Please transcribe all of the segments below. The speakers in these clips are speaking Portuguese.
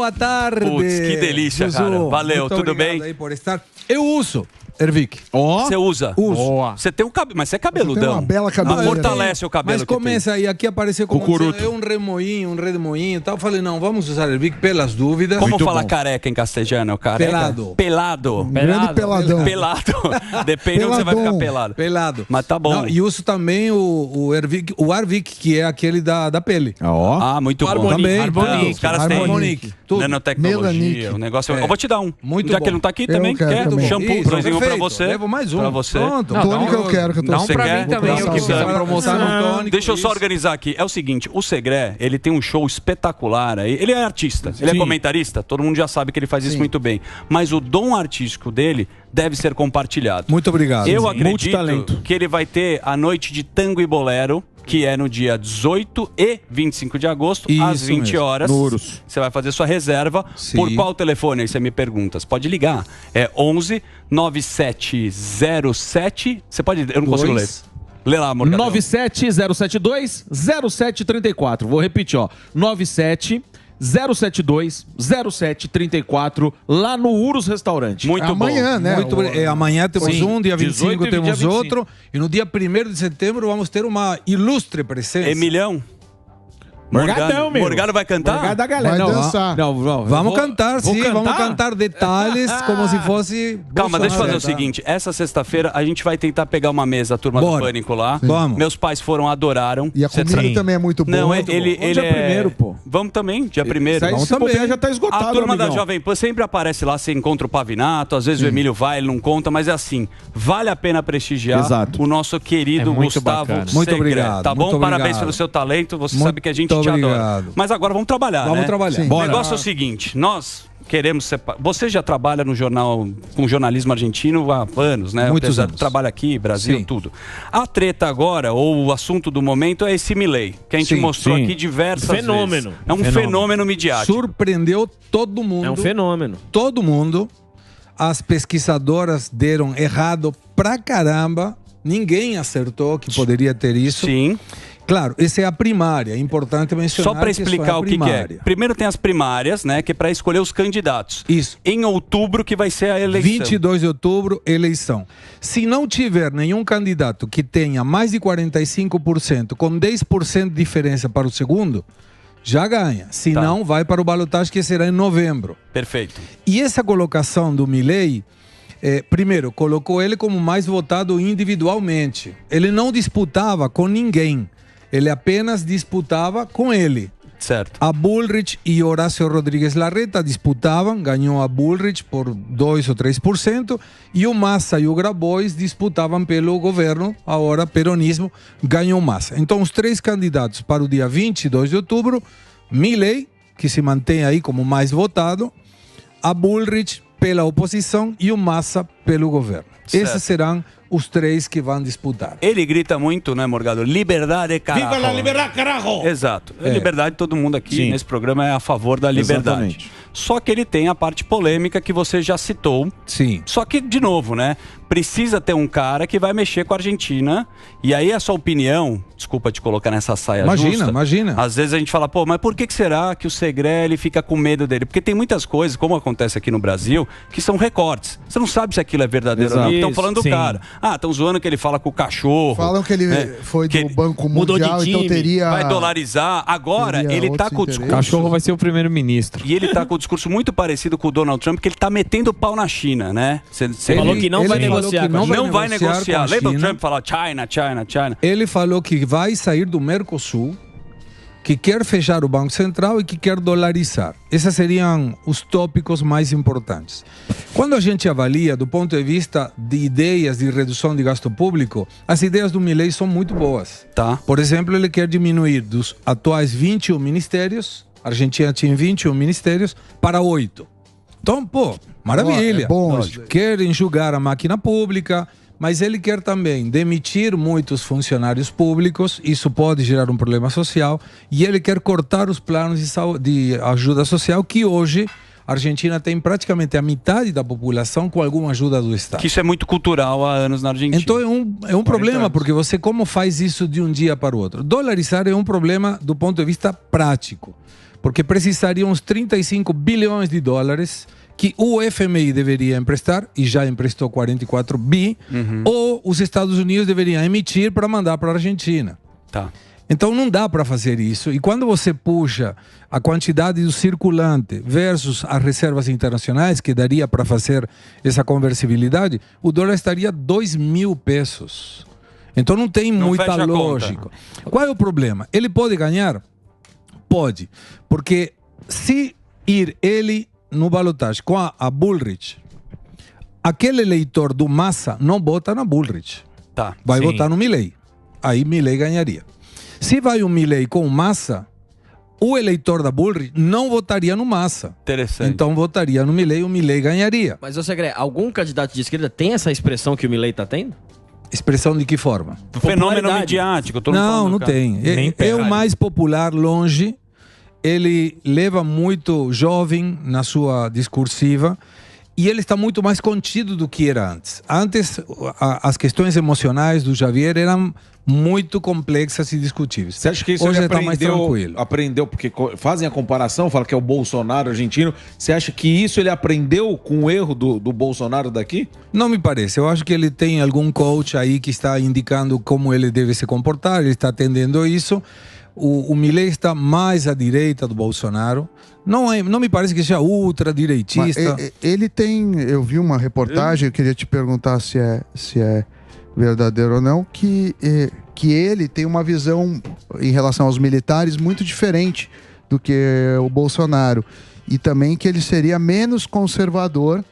boa tarde. Putz, que delícia, Zuzu. cara. Valeu, Muito tudo obrigado bem? aí por estar. Eu uso, Ervic. Você usa? Uso. Você tem um cabelo, mas você é cabeludão. Tem uma bela cabeleira. Fortalece o cabelo Mas que tem. começa aí, aqui apareceu como Cucuruto. um remoinho e tal. Eu falei, não, vamos usar Ervic pelas dúvidas. Como fala careca em castelhano? Careca? Pelado. Pelado. Grande peladão. Pelado. Depende onde você vai ficar pelado. Pelado. Mas tá bom. Não, e uso também o Ervic, o Arvic, que é aquele da pele. Ah, muito bom. Também. Os caras têm Harmonic. Tudo. nanotecnologia, o negócio. É. Eu vou te dar um. Muito Já bom. que ele não tá aqui Eu também, quero quer? também. Shampoo, Isso, doisinho pra perfeito. você. Levo mais um. Pra você. Pronto. Tônica eu quero, que eu tô Dá um pra mim também, eu que fiz a promoção. Deixa eu só organizar aqui. É o seguinte, o Segré, ele tem um show espetacular aí. Ele é artista, ele é comentarista, todo mundo já sabe que ele faz isso muito bem. Mas o dom artístico dele deve ser compartilhado. Muito obrigado. Eu Sim. acredito Multitalento. que ele vai ter a noite de tango e bolero, que é no dia 18 e 25 de agosto, Isso às 20 mesmo. horas. No Urus. Você vai fazer sua reserva. Sim. Por qual telefone aí você me pergunta? Você pode ligar. É 11 9707. Você pode. Eu não consigo ler. Lê lá, amor. 97072 0734. Vou repetir, ó. 97 072 0734 lá no Urus Restaurante. Muito Amanhã, bom. né? Amanhã temos Sim. um, dia 25 18 e temos dia 25. outro. E no dia 1º de setembro vamos ter uma ilustre presença. Emilhão. Morgadão, meu. Morgado vai cantar? Morgado da galera. Vai Não, dançar. não, Vamos cantar, vou sim. cantar? Vamos cantar detalhes como se fosse... Calma, deixa eu fazer o Bolsonaro. seguinte. Essa sexta-feira a gente vai tentar pegar uma mesa, a turma Bora. do Pânico lá. Vamos. Meus pais foram, adoraram. E a Você comida sabe. também é muito boa. Não, Muito ele, bom. ele Dia é... primeiro, pô. Vamos também, dia 1º. Vamos também. também. Já tá esgotado, A turma da amigão. Jovem Pan sempre aparece lá, você encontra o Pavinato, às vezes o Emílio vai, ele não conta, mas é assim, vale a pena prestigiar Exato. o nosso querido É muito Gustavo bacana. Segré, Muito obrigado, tá bom? muito Parabéns obrigado. pelo seu talento, você Muito sabe que a gente te adora. obrigado. Mas agora vamos trabalhar, Vamos né? trabalhar. Sim. O negócio é o seguinte, nós queremos você já trabalha no jornal com jornalismo argentino há anos, né? Muitos Apesar anos. de trabalho aqui, Brasil, Sim. tudo. A treta agora, ou o assunto do momento é esse Milei, que a gente Sim, mostrou sim. aqui diversas Fenômeno. vezes. É um fenômeno midiático. Surpreendeu todo mundo. É um fenômeno. Todo mundo. As pesquisadoras deram errado pra caramba. Ninguém acertou que poderia ter isso. Sim. Claro, essa é a primária. É importante mencionar Só para que isso explicar é a o que é. primária. Primeiro tem as primárias, né? Que é para escolher os candidatos. Isso. Em outubro que vai ser a eleição. 22 de outubro, eleição. Se não tiver nenhum candidato que tenha mais de 45%, com 10% de diferença para o segundo, já ganha. Se Tá. não, vai para o balotagem, que será em novembro. Perfeito. E essa colocação do Milei, primeiro, colocou ele como mais votado individualmente. Ele não disputava com ninguém. Ele apenas disputava com ele. Certo. A Bullrich e Horácio Rodrigues Larreta disputavam, ganhou a Bullrich por 2 ou 3%, e o Massa e o Grabois disputavam pelo governo, agora peronismo, ganhou Massa. Então, os três candidatos para o dia 22 de outubro, Milei, que se mantém aí como mais votado, a Bullrich pela oposição e o Massa pelo governo. Certo. Esses serão os três que vão disputar. Ele grita muito, né, Morgado? Liberdade, carajo. Viva la liberdade, carajo! Exato. A liberdade, todo mundo aqui Sim. nesse programa é a favor da liberdade. Exatamente. Só que ele tem a parte polêmica que você já citou. Sim. Só que, de novo, né? Precisa ter um cara que vai mexer com a Argentina. E aí a sua opinião, desculpa te colocar nessa saia Imagina, justa. imagina. Às vezes a gente fala, pô, mas por que será que o Segré ele fica com medo dele? Porque tem muitas coisas, como acontece aqui no Brasil, que são recortes. Você não sabe se aquilo é verdadeiro ou não. Estão falando do Sim. cara. Ah, estão zoando que ele fala com o cachorro. Falam que ele foi que do Banco mudou de Mundial, então time, teria... Vai dolarizar. Agora, teria ele tá outros com o interesses. discurso. Cachorro vai ser o primeiro-ministro. E ele tá com o discurso muito parecido com o Donald Trump, que ele tá metendo o pau na China, né? Você Falou que não vai falou negociar que com a China. não vai negociar. com a Lembra o China. Trump falar China, China, China? Ele falou que vai sair do Mercosul, que quer fechar o Banco Central e que quer dolarizar. Esses seriam os tópicos mais importantes. Quando a gente avalia do ponto de vista de ideias de redução de gasto público, as ideias do Milei são muito boas. Tá. Por exemplo, ele quer diminuir dos atuais 21 ministérios, a Argentina tinha 21 ministérios, para 8. Então, pô, maravilha. É bom isso. Quer enxugar a máquina pública, mas ele quer também demitir muitos funcionários públicos, isso pode gerar um problema social, e ele quer cortar os planos de ajuda social, que hoje a Argentina tem praticamente a metade da população com alguma ajuda do Estado. Que isso é muito cultural há anos na Argentina. Então é um problema, porque você como faz isso de um dia para o outro? Dolarizar é um problema do ponto de vista prático. porque precisaria uns 35 bilhões de dólares que o FMI deveria emprestar, e já emprestou 44 bi, ou os Estados Unidos deveriam emitir para mandar para a Argentina. Tá. Então não dá para fazer isso. E quando você puxa a quantidade do circulante versus as reservas internacionais, que daria para fazer essa conversibilidade, o dólar estaria 2.000 pesos. Então não tem muita lógica. Qual é o problema? Ele pode ganhar? Pode. Porque se ir ele no balotagem com a Bullrich, aquele eleitor do Massa não vota na Bullrich. Tá. Vai votar no Milei. Aí Milei ganharia. Se vai o Milei com o Massa, o eleitor da Bullrich não votaria no Massa. Interessante. Então votaria no Milei, o Milei ganharia. Mas, ô Segré, algum candidato de esquerda tem essa expressão que o Milei tá tendo? Expressão de que forma? Fenômeno midiático. Não tem. É o mais popular longe. Ele leva muito jovem na sua discursiva e ele está muito mais contido do que era antes. Antes, as questões emocionais do Javier eram muito complexas e discutíveis. Você acha que isso hoje ele está mais tranquilo? aprendeu, porque fazem a comparação, fala que é o Bolsonaro argentino. Você acha que isso ele aprendeu com o erro do Bolsonaro daqui? Não me parece. Eu acho que ele tem algum coach aí que está indicando como ele deve se comportar, ele está atendendo isso. O Milei está mais à direita do Bolsonaro. Não me parece que seja ultradireitista. Ele tem... Eu vi uma reportagem, eu queria te perguntar se é verdadeiro ou não, que ele tem uma visão em relação aos militares muito diferente do que o Bolsonaro. E também que ele seria menos conservador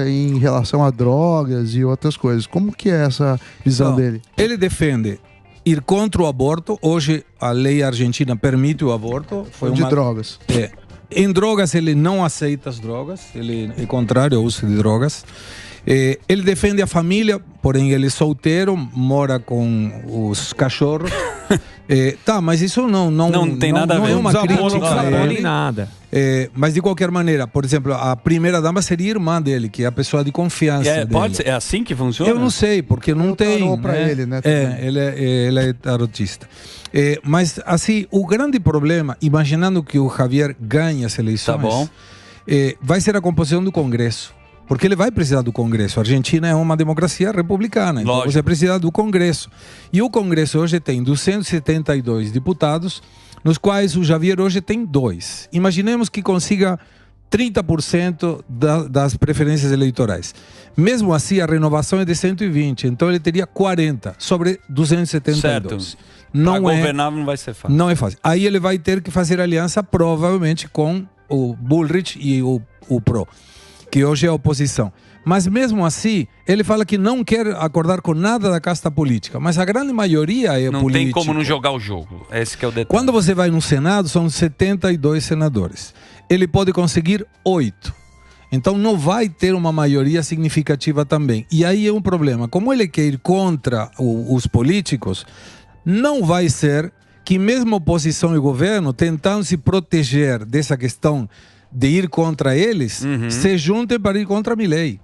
em relação a drogas e outras coisas. Como que é essa visão dele? Ele defende ir contra o aborto. Hoje a lei argentina permite o aborto. De drogas. Em drogas ele não aceita as drogas, ele é contrário ao uso de drogas. Ele defende a família, porém ele é solteiro, mora com os cachorros. Tá, mas isso não tem nada a ver. Não é uma crítica Não a ele. nada. Mas de qualquer maneira, por exemplo, a primeira dama seria irmã dele, que é a pessoa de confiança dele. Pode ser, é assim que funciona? Eu não sei, porque não tem. Pra ele, né? Ele é tarotista. Mas assim, o grande problema, imaginando que o Javier ganhe as eleições, tá bom. Vai ser a composição do Congresso. Porque ele vai precisar do Congresso. A Argentina é uma democracia republicana, então você precisa do Congresso. E o Congresso hoje tem 272 deputados, nos quais o Javier hoje tem 2. Imaginemos que consiga 30% das preferências eleitorais. Mesmo assim, a renovação é de 120, então ele teria 40 sobre 272. Certo. Para governar não vai ser fácil. Não é fácil. Aí ele vai ter que fazer aliança, provavelmente, com o Bullrich e o PRO, que hoje é a oposição. Mas mesmo assim, ele fala que não quer acordar com nada da casta política. Mas a grande maioria é política. Não tem como não jogar o jogo. Esse que é o detalhe. Quando você vai no Senado, são 72 senadores. Ele pode conseguir 8. Então não vai ter uma maioria significativa também. E aí é um problema. Como ele quer ir contra os políticos, não vai ser que mesmo oposição e governo, tentando se proteger dessa questão de ir contra eles, se juntem para ir contra Milei.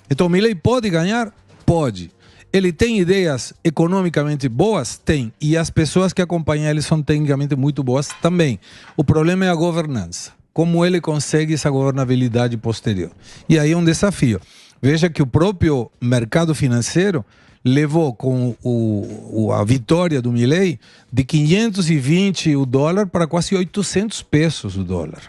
Então Milei pode ganhar? Pode. Ele tem ideias economicamente boas? Tem. E as pessoas que acompanham ele são tecnicamente muito boas também. O problema é a governança. Como ele consegue essa governabilidade posterior. E aí é um desafio. Veja que o próprio mercado financeiro levou com a vitória do Milei de 520 o dólar para quase 800 pesos o dólar.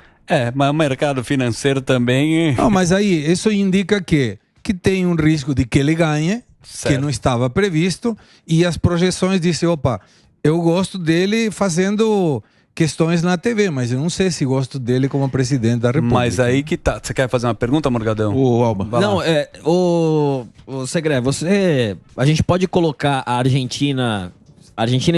Mas o mercado financeiro também... Não, mas aí isso indica que tem um risco de que ele ganhe, certo, que não estava previsto, e as projeções dizem, opa, eu gosto dele fazendo questões na TV, mas eu não sei se gosto dele como presidente da República. Mas aí que tá. Você quer fazer uma pergunta, Morgadão? O Alba. Não, o Segré, a gente pode colocar a Argentina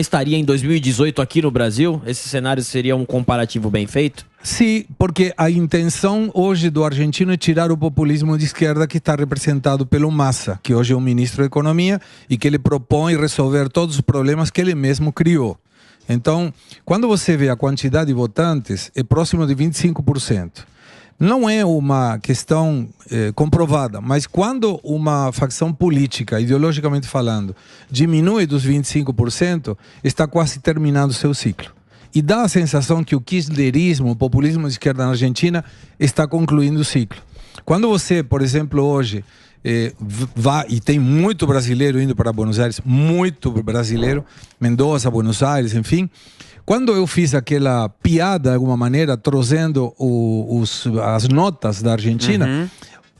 estaria em 2018 aqui no Brasil? Esse cenário seria um comparativo bem feito? Sim, porque a intenção hoje do argentino é tirar o populismo de esquerda que está representado pelo Massa, que hoje é o ministro da Economia e que ele propõe resolver todos os problemas que ele mesmo criou. Então, quando você vê a quantidade de votantes, é próximo de 25%. Não é uma questão comprovada, mas quando uma facção política, ideologicamente falando, diminui dos 25%, está quase terminando seu ciclo. E dá a sensação que o kirchnerismo, o populismo de esquerda na Argentina, está concluindo o ciclo. Quando você, por exemplo, hoje vai, e tem muito brasileiro indo para Buenos Aires, muito brasileiro, Mendoza, Buenos Aires, enfim. Quando eu fiz aquela piada, de alguma maneira, trazendo as notas da Argentina,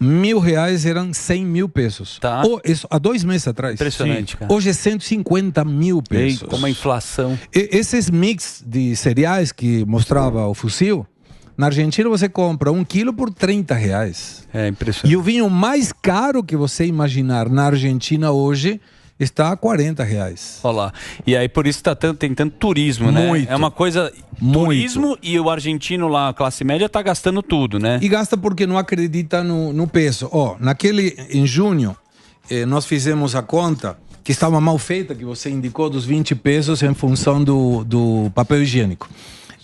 R$1.000 eram 100 mil pesos. Tá. Isso, há 2 meses atrás. Impressionante, cara. Hoje é 150 mil pesos. Eita, como a inflação. Esses mix de cereais que mostrava o fuzil, na Argentina você compra 1 quilo por R$30. É impressionante. E o vinho mais caro que você imaginar na Argentina hoje está a R$40. Olha lá. E aí por isso tem tanto turismo, né? Muito. É uma coisa... Turismo, e o argentino lá, a classe média, tá gastando tudo, né? E gasta porque não acredita no peso. Em junho, nós fizemos a conta que estava mal feita, que você indicou dos 20 pesos em função do papel higiênico.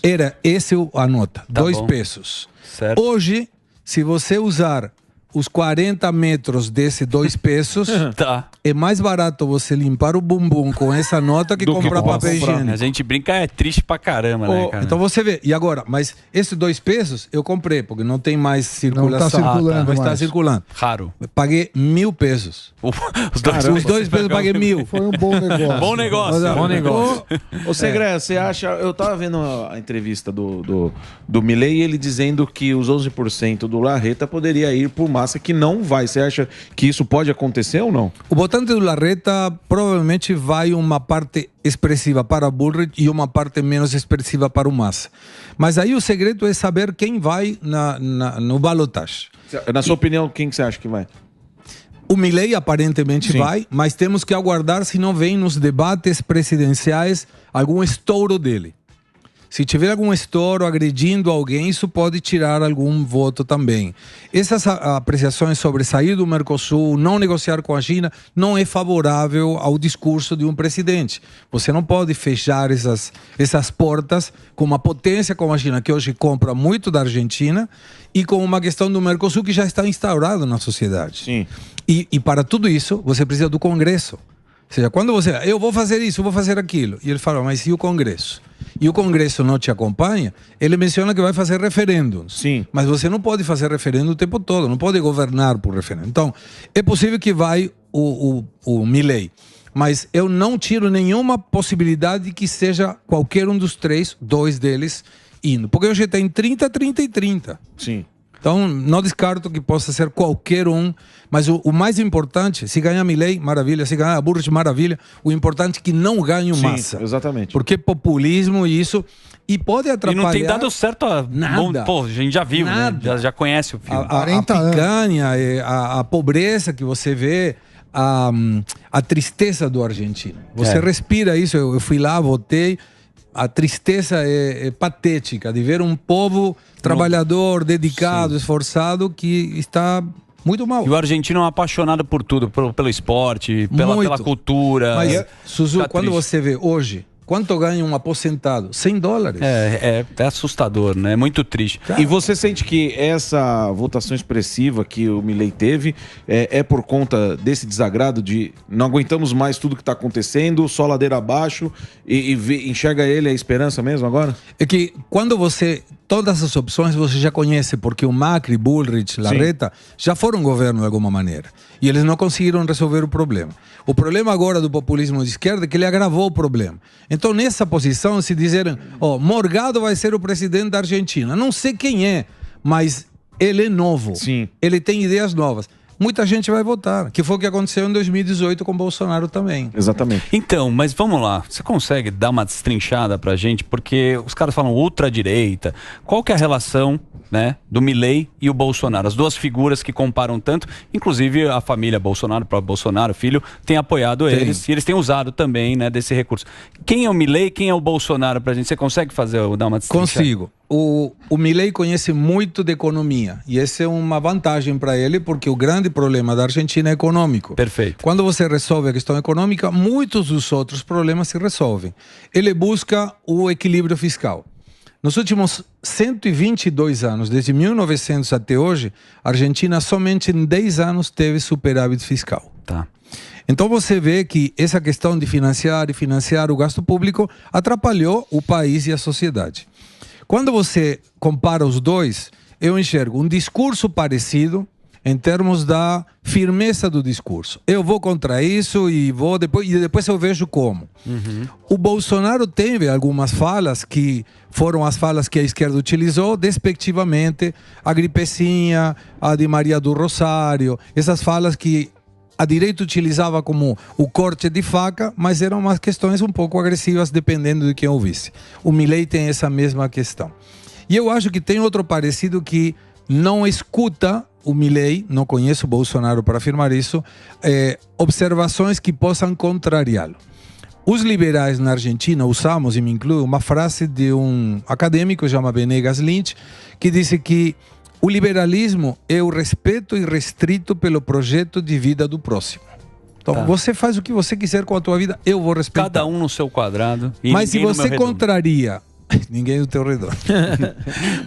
Era essa a nota, Tá 2 bom. pesos. Certo. Hoje, se você usar os 40 metros desse 2 pesos, Tá. é mais barato você limpar o bumbum com essa nota que comprar papel higiênico. A gente brinca, é triste pra caramba, né, cara? Então você vê, e agora, mas esses 2 pesos eu comprei, porque não tem mais circulação. Não tá circulando Não está mais. circulando. Raro. Paguei 1.000 pesos. Os dois, Os 2 pesos eu paguei 1.000. Foi um bom negócio. Bom negócio. Bom negócio. Ô Segré, você acha... Eu tava vendo a entrevista do Milei e ele dizendo que os 11% do Larreta poderia ir por Massa, que não vai. Você acha que isso pode acontecer ou não? O votante do Larreta provavelmente vai uma parte expressiva para Bullrich e uma parte menos expressiva para o Massa. Mas aí o segredo é saber quem vai no balotagem. Na sua opinião, quem que você acha que vai? O Milei aparentemente Sim. vai, mas temos que aguardar se não vem nos debates presidenciais algum estouro dele. Se tiver algum estouro agredindo alguém, isso pode tirar algum voto também. Essas apreciações sobre sair do Mercosul, não negociar com a China, não é favorável ao discurso de um presidente. Você não pode fechar essas portas com uma potência como a China, que hoje compra muito da Argentina, e com uma questão do Mercosul que já está instaurado na sociedade. Sim. E para tudo isso, você precisa do Congresso. Ou seja, quando você... Eu vou fazer isso, eu vou fazer aquilo. E ele fala, mas e o Congresso? E o Congresso não te acompanha, ele menciona que vai fazer referendos. Sim. Mas você não pode fazer referendo o tempo todo, não pode governar por referendo. Então, é possível que vai o Milei. Mas eu não tiro nenhuma possibilidade de que seja qualquer um dos 2 deles indo. Porque hoje tem 30, 30 e 30. Sim. Então, não descarto que possa ser qualquer um, mas o mais importante, se ganhar Milei, maravilha, se ganhar Bullrich, maravilha, o importante é que não ganhe o Massa. Exatamente. Porque populismo e isso, e pode E atrapalhar... não tem dado certo Nada. Pô, a gente já viu, Nada. né? Já conhece o filme. A 40 anos. picanha, a pobreza que você vê, a tristeza do argentino. Você respira isso, eu fui lá, votei, a tristeza é patética de ver um povo trabalhador, dedicado, esforçado, que está muito mal. E o argentino é um apaixonado por tudo, pelo esporte, pela Muito. cultura. Mas, Suzu, Tá quando triste. você vê hoje, quanto ganha um aposentado? $100. É assustador, né? É muito triste. E você sente que essa votação expressiva que o Milei teve é por conta desse desagrado de não aguentamos mais tudo que está acontecendo, só ladeira abaixo e enxerga ele a esperança mesmo agora? É que quando você... Todas as opções você já conhece, porque o Macri, Bullrich, Larreta já foram governo de alguma maneira. E eles não conseguiram resolver o problema. O problema agora do populismo de esquerda é que ele agravou o problema. Então, nessa posição, se dizerem, Morgado vai ser o presidente da Argentina. Não sei quem é, mas ele é novo. Sim. Ele tem ideias novas. Muita gente vai votar, que foi o que aconteceu em 2018 com Bolsonaro também. Exatamente. Então, mas vamos lá. Você consegue dar uma destrinchada pra gente? Porque os caras falam ultradireita. Qual que é a relação, né, do Milei e o Bolsonaro? As duas figuras que comparam tanto. Inclusive, a família Bolsonaro, o próprio Bolsonaro, filho, tem apoiado eles. E eles têm usado também, né, desse recurso. Quem é o Milei, quem é o Bolsonaro pra gente? Você consegue dar uma destrinchada? Consigo. O Milei conhece muito de economia. E essa é uma vantagem para ele, porque o grande problema da Argentina é econômico. Perfeito. Quando você resolve a questão econômica, muitos dos outros problemas se resolvem. Ele busca o equilíbrio fiscal. Nos últimos 122 anos, desde 1900 até hoje, a Argentina somente em 10 anos teve superávit fiscal. Tá. Então você vê que essa questão de financiar o gasto público atrapalhou o país e a sociedade. Quando você compara os dois, eu enxergo um discurso parecido em termos da firmeza do discurso. Eu vou contra isso e depois eu vejo como. O Bolsonaro teve algumas falas que foram as falas que a esquerda utilizou despectivamente, a gripecinha, a de Maria do Rosário, essas falas que a direita utilizava como o corte de faca, mas eram umas questões um pouco agressivas dependendo de quem ouvisse. O Milei tem essa mesma questão. E eu acho que tem outro parecido que não escuta o Milei, não conheço o Bolsonaro para afirmar isso, observações que possam contrariá-lo. Os liberais na Argentina usamos, e me incluo, uma frase de um acadêmico, chama Venegas Lynch, que disse que o liberalismo é o respeito irrestrito pelo projeto de vida do próximo. Então, você faz o que você quiser com a tua vida, eu vou respeitar. Cada um no seu quadrado. Mas se você contraria... Ninguém do teu redor.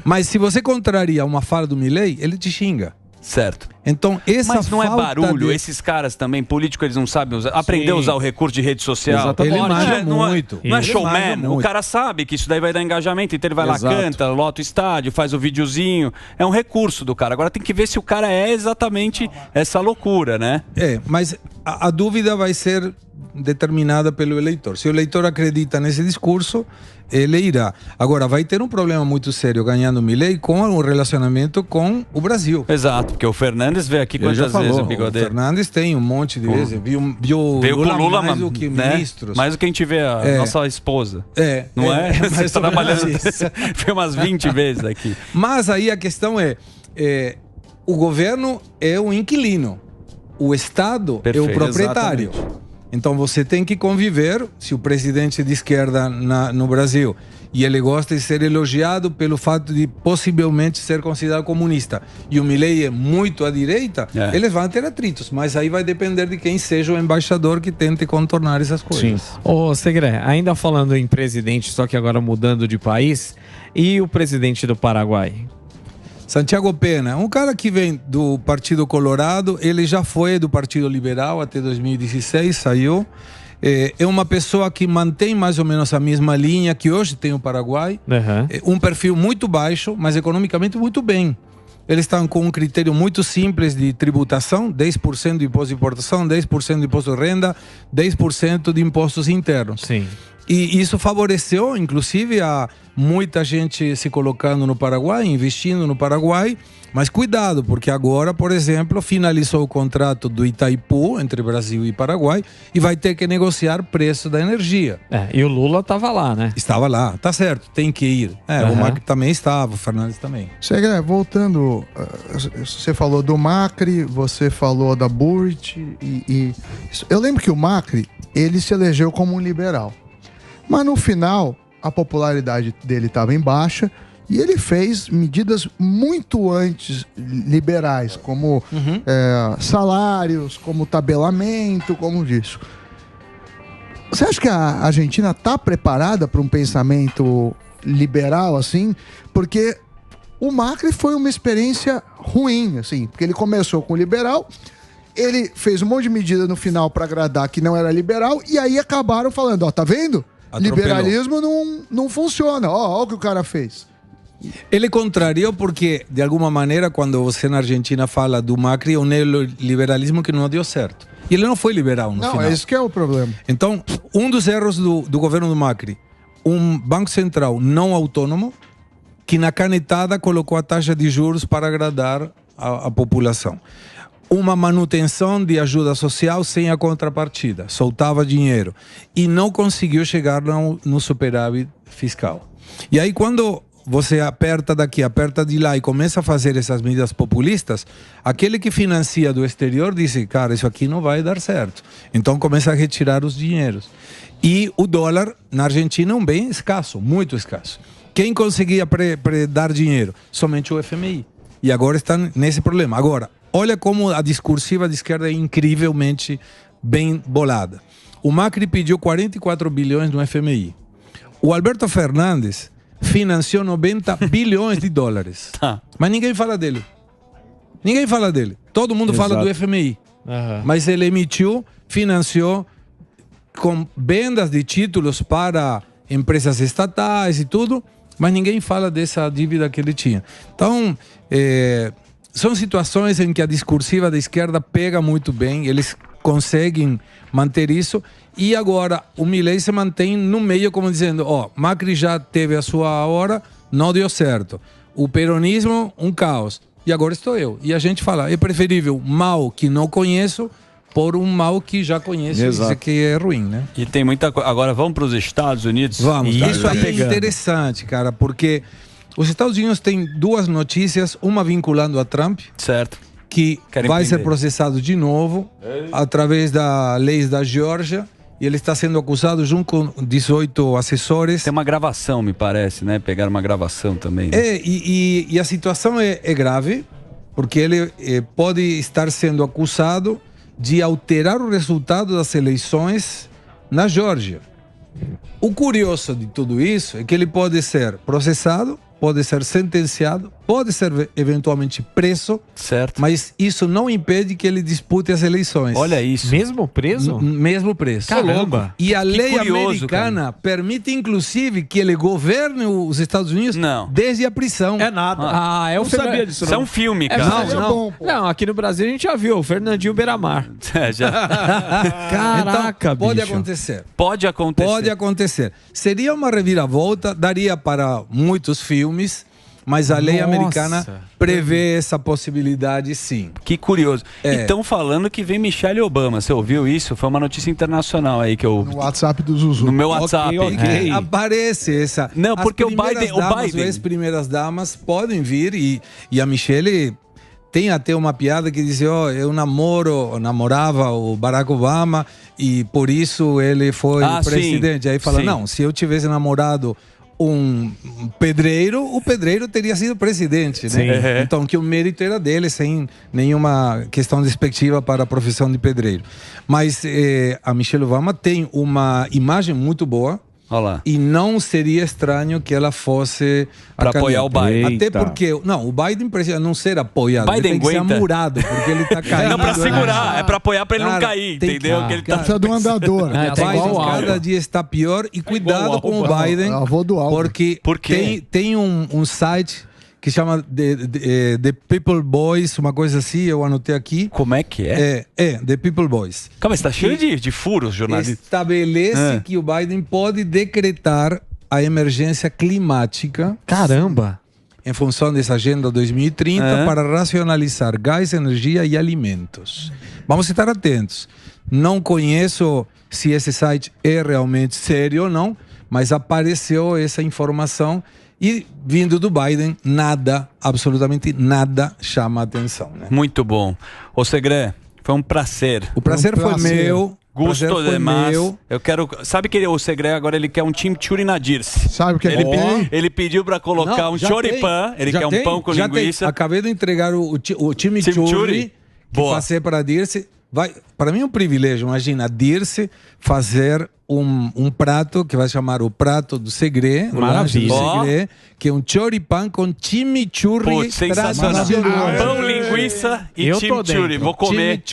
Mas se você contraria uma fala do Milei, ele te xinga. Certo. Então, mas não é barulho, esses caras também, políticos, eles não sabem usar, aprender a usar o recurso de rede social. Exatamente. Ele manja muito. Não é showman, o cara sabe que isso daí vai dar engajamento, então ele vai lá, canta, lota o estádio, faz o videozinho, é um recurso do cara. Agora tem que ver se o cara é exatamente essa loucura, né? Mas a dúvida vai ser determinada pelo eleitor. Se o eleitor acredita nesse discurso, ele irá. Agora, vai ter um problema muito sério ganhando o Milei com o relacionamento com o Brasil. Exato, porque o Fernandes veio aqui quantas vezes, o Bigodeiro? O Fernandes tem um monte de vezes. Veio Lula, Lula mais do que ministros. Mais do que a gente vê a nossa esposa. Não é? Você está trabalhando. Foi umas 20 vezes aqui. Mas aí a questão o governo é o inquilino. O Estado é o proprietário. Exatamente. Então você tem que conviver, se o presidente de esquerda no Brasil, e ele gosta de ser elogiado pelo fato de possivelmente ser considerado comunista, e o Milei é muito à direita, eles vão ter atritos, mas aí vai depender de quem seja o embaixador que tente contornar essas coisas. Sim. Ô Segré, ainda falando em presidente, só que agora mudando de país, e o presidente do Paraguai? Santiago Pena, um cara que vem do Partido Colorado, ele já foi do Partido Liberal até 2016, saiu. É uma pessoa que mantém mais ou menos a mesma linha que hoje tem o Paraguai. Um perfil muito baixo, mas economicamente muito bem. Eles estão com um critério muito simples de tributação, 10% de imposto de importação, 10% de imposto de renda, 10% de impostos internos. Sim. E isso favoreceu, inclusive, a muita gente se colocando no Paraguai, investindo no Paraguai. Mas cuidado, porque agora, por exemplo, finalizou o contrato do Itaipu entre Brasil e Paraguai e vai ter que negociar preço da energia. E o Lula estava lá, né? Estava lá, tá certo, tem que ir. O Macri também estava, o Fernandes também. Segré, voltando, você falou do Macri, você falou da Burrit e eu lembro que o Macri, ele se elegeu como um liberal. Mas no final, a popularidade dele estava em baixa e ele fez medidas muito antes liberais, como salários, como tabelamento, como disso. Você acha que a Argentina está preparada para um pensamento liberal assim? Porque o Macri foi uma experiência ruim, assim, porque ele começou com liberal, ele fez um monte de medida no final para agradar que não era liberal e aí acabaram falando, tá vendo? Atropelou. Liberalismo não funciona. Ó o que o cara fez. Ele contrariou porque, de alguma maneira, quando você na Argentina fala do Macri, é um neoliberalismo que não deu certo. E ele não foi liberal no final. Não, esse que é o problema. Então, um dos erros do governo do Macri, um banco central não autônomo, que na canetada colocou a taxa de juros para agradar a população. Uma manutenção de ajuda social sem a contrapartida, soltava dinheiro e não conseguiu chegar no superávit fiscal. E aí quando você aperta daqui, aperta de lá e começa a fazer essas medidas populistas, aquele que financia do exterior diz, cara, isso aqui não vai dar certo. Então começa a retirar os dinheiros. E o dólar na Argentina é um bem escasso, muito escasso. Quem conseguia dar dinheiro? Somente o FMI. E agora está nesse problema. Agora, olha como a discursiva de esquerda é incrivelmente bem bolada. O Macri pediu 44 bilhões no FMI. O Alberto Fernandes financiou 90 bilhões de dólares. Mas ninguém fala dele. Ninguém fala dele. Todo mundo fala do FMI. Mas ele emitiu, financiou com vendas de títulos para empresas estatais e tudo, mas ninguém fala dessa dívida que ele tinha. Então, são situações em que a discursiva da esquerda pega muito bem, eles conseguem manter isso, e agora o Milei se mantém no meio como dizendo, Macri já teve a sua hora, não deu certo. O peronismo, um caos. E agora estou eu. E a gente fala, é preferível mal que não conheço por um mal que já conheço. Isso que é ruim, né? E tem muita coisa. Agora vamos para os Estados Unidos? Vamos. Isso aí é interessante, cara, porque os Estados Unidos têm duas notícias, uma vinculando a Trump. Certo. Que vai ser processado de novo através das leis da Geórgia. E ele está sendo acusado junto com 18 assessores. Tem uma gravação, me parece, né? Pegaram uma gravação também. Né? E a situação é grave, porque ele pode estar sendo acusado de alterar o resultado das eleições na Geórgia. O curioso de tudo isso é que ele pode ser processado, pode ser sentenciado, pode ser eventualmente preso, certo? Mas isso não impede que ele dispute as eleições. Olha isso. Mesmo preso? Mesmo preso. Caramba. E a lei americana permite, inclusive, que ele governe os Estados Unidos desde a prisão. É nada. Eu sabia disso. Isso é um filme, cara. Não, aqui no Brasil a gente já viu o Fernandinho Beiramar. Caraca, então, pode bicho. acontecer. Pode acontecer. Pode acontecer. Seria uma reviravolta, daria para muitos filmes, mas a lei americana prevê essa possibilidade, sim. Que curioso. E estão falando que vem Michelle Obama. Você ouviu isso? Foi uma notícia internacional aí que eu... No WhatsApp do Zuzu. No meu WhatsApp. Aparece essa... Não, porque o Biden... As primeiras damas podem vir e a Michelle... Tem até uma piada que diz, eu namorava o Barack Obama e por isso ele foi presidente. Aí fala, não, se eu tivesse namorado um pedreiro, o pedreiro teria sido presidente, né? Então, que o mérito era dele, sem nenhuma questão despectiva para a profissão de pedreiro. Mas a Michelle Obama tem uma imagem muito boa. Olá. E não seria estranho que ela fosse para apoiar o Biden. Até porque, o Biden precisa não ser apoiado, Biden ele tem que ser amurado, porque ele está caindo. Não, para segurar, é para apoiar para ele não cair, entendeu? Que ele precisa do andador. Biden cada dia está pior e cuidado com o Biden, porque tem um site que chama The People Boys, uma coisa assim, eu anotei aqui. Como é que é? The People Boys. Calma, está cheio de furos, jornalista. Estabelece que o Biden pode decretar a emergência climática. Caramba! Em função dessa agenda 2030 para racionalizar gás, energia e alimentos. Vamos estar atentos. Não conheço se esse site é realmente sério ou não, mas apareceu essa informação. E vindo do Biden, absolutamente nada chama a atenção. Né? Muito bom. Ô Segré, foi um prazer. O prazer foi meu. Gostou demais. Eu quero. Sabe que o Segré agora ele quer um chimichurri na Dirce. Sabe o que ele pediu? Ele pediu para colocar um choripan. Ele quer um pão com linguiça. Acabei de entregar o chimichurri que passei para a Dirce. Para mim é um privilégio, imagina, a Dirce fazer um prato que vai chamar o prato do Segré, que é um choripan com chimichurri tradicional. Pão, linguiça e chimichurri. Vou comer.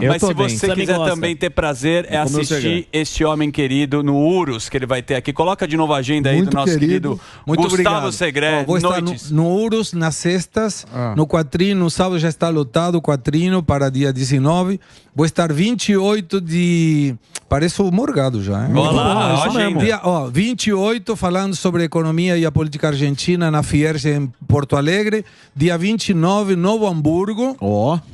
Mas se você quiser também ter prazer, é assistir este homem querido no Urus, que ele vai ter aqui. Coloca de novo a agenda aí do nosso querido Gustavo Segré. Vou estar no Urus nas sextas, no Quatrino, no sábado já está lotado o Quatrino para dia 19. Vou estar 28 de... Parece o Morgado já, hein? Olá, dia 28 falando sobre a economia e a política argentina na Fierge em Porto Alegre. Dia 29, Novo Hamburgo.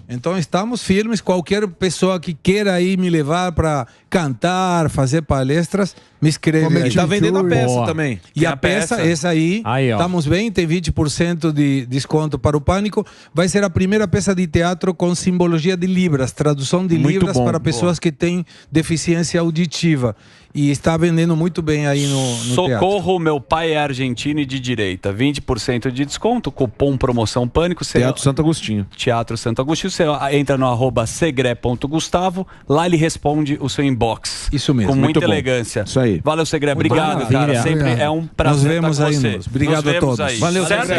Então estamos firmes. Qualquer pessoa que queira aí me levar para cantar, fazer palestras, me escreve aí. Está vendendo a peça também. E a peça, essa aí estamos bem, tem 20% de desconto para o Pânico. Vai ser a primeira peça de teatro com simbologia de Libras, tradução de Libras para pessoas que têm deficiência auditiva. E está vendendo muito bem aí no Socorro, teatro. Meu pai é argentino e de direita. 20% de desconto, cupom promoção Pânico. Teatro Santo Agostinho. Teatro Santo Agostinho. Você entra no @segre.gustavo. Lá ele responde o seu inbox. Isso mesmo. Com muita elegância. Isso aí. Valeu, Segre. Obrigado, cara. Sempre é um prazer estar com você. Obrigado a todos. Aí. Valeu, Segre.